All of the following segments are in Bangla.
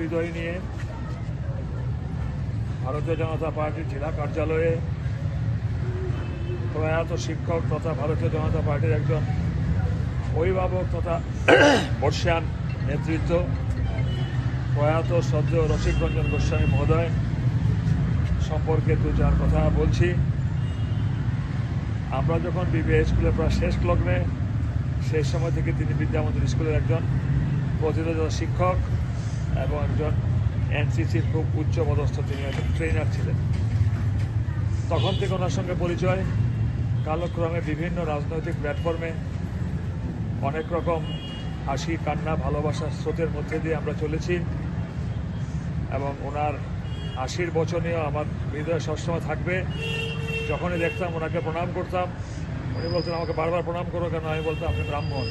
হৃদয় নিয়ে ভারতীয় জনতা পার্টির জেলা কার্যালয়ে প্রয়াত শিক্ষক তথা ভারতীয় জনতা পার্টির একজন অভিভাবক তথা বর্ষিয়ান নেতৃত্ব প্রয়াত শ্রদ্ধেয় রসিক রঞ্জন গোস্বামী মহোদয় সম্পর্কে দু চার কথা বলছি। আমরা যখন বিবিএ স্কুলের প্রায় শেষ লগ্নে, সেই সময় থেকে তিনি বিদ্যামন্দির স্কুলের একজন প্রতিনিধি শিক্ষক এবং একজন এনসিসির খুব উচ্চ পদস্থ তিনি একজন ট্রেনার ছিলেন। তখন থেকে ওনার সঙ্গে পরিচয়, কালক্রমে বিভিন্ন রাজনৈতিক প্ল্যাটফর্মে অনেক রকম হাসি কান্না ভালোবাসার স্রোতের মধ্যে দিয়ে আমরা চলেছি এবং ওনার হাসির বচনেও আমার হৃদয় সবসময় থাকবে। যখনই দেখতাম ওনাকে প্রণাম করতাম, উনি বলতেন আমাকে বারবার প্রণাম করো কেন? আমি বলতাম আপনি ব্রাহ্মণ।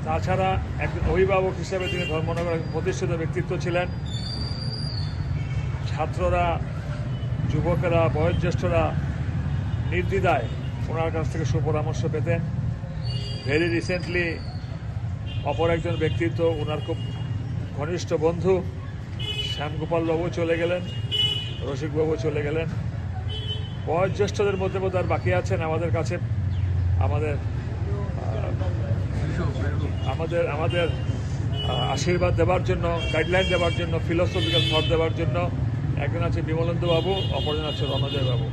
তাছাড়া একজন অভিভাবক হিসেবে তিনি ধর্মনগর প্রতিষ্ঠিত ব্যক্তিত্ব ছিলেন। ছাত্ররা, যুবকেরা, বয়োজ্যেষ্ঠরা নির্দ্বিধায় ওনার কাছ থেকে সুপরামর্শ পেতেন। ভেরি রিসেন্টলি অপর একজন ব্যক্তিত্ব, ওনার খুব ঘনিষ্ঠ বন্ধু শ্যামগোপাল বাবু চলে গেলেন, রসিকবাবু চলে গেলেন। বয়োজ্যেষ্ঠদের মধ্যে বোধ আর বাকি আছেন আমাদের কাছে আমাদের আশীর্বাদ দেওয়ার জন্য, গাইডলাইন দেওয়ার জন্য, ফিলোসফিক্যাল থট দেওয়ার জন্য একজন আছে বিমলেন্দু বাবু, অপরজন আছে রণজয় বাবু।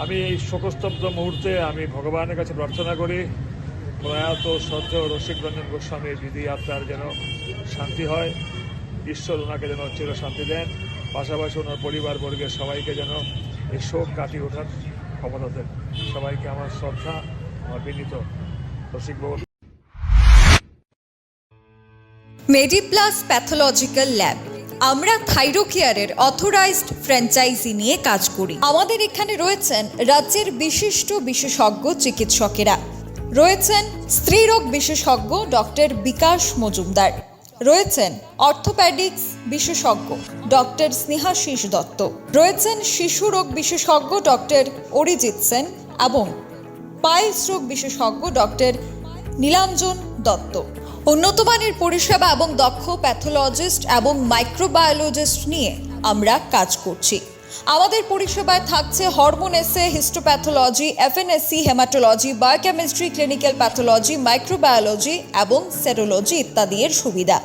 আমি এই শোকস্তব্ধ মুহূর্তে আমি ভগবানের কাছে প্রার্থনা করি প্রয়াত শ্রদ্ধেয় রসিক রঞ্জন গোস্বামীর বিধি আত্মার যেন শান্তি হয়, ঈশ্বর ওনাকে যেন চির শান্তি দেন, পাশাপাশি ওনার পরিবারবর্গের সবাইকে যেন এই শোক কাটিয়ে ওঠার ক্ষমতা দেন। সবাইকে আমার শ্রদ্ধা, আমার বিনীত। রসিকবাবু। মেডিপ্লাস প্যাথোলজিক্যাল ল্যাব, আমরা থাইরোকেয়ারের অথরাইজড ফ্র্যাঞ্চাইজি নিয়ে কাজ করি। আমাদের এখানে রয়েছেন রাজ্যের বিশিষ্ট বিশেষজ্ঞ চিকিৎসকেরা, রয়েছেন স্ত্রীরোগ বিশেষজ্ঞ ডক্টর বিকাশ মজুমদার, রয়েছেন অর্থোপ্যাডিক্স বিশেষজ্ঞ ডক্টর স্নেহাশিস দত্ত, রয়েছেন শিশু রোগ বিশেষজ্ঞ ডক্টর অরিজিৎ সেন এবং পাইলস রোগ বিশেষজ্ঞ ডক্টর নীলাঞ্জন দত্ত। উন্নতমানের পরিষেবা এবং দক্ষ প্যাথোলজিস্ট এবং মাইক্রোবায়োলজিস্ট নিয়ে আমরা কাজ করছি। আমাদের পরিষেবায় থাকছে হরমোন এসে, histopathology, FNSC, haematology, biochemistry, clinical pathology, microbiology এবং সেরোলজি ইত্যাদি এর সুবিধা।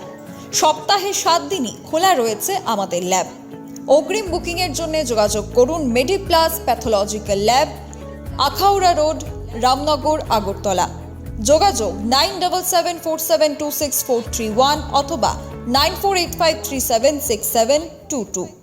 সপ্তাহে 7 দিনই খোলা রয়েছে আমাদের ল্যাব। অগ্রিম বুকিংয়ের জন্য যোগাযোগ করুন Mediplus pathological lab, Akhaura road, Ramnagar, Agartala. যোগাযোগ 9774726431 অথবা 9485376722।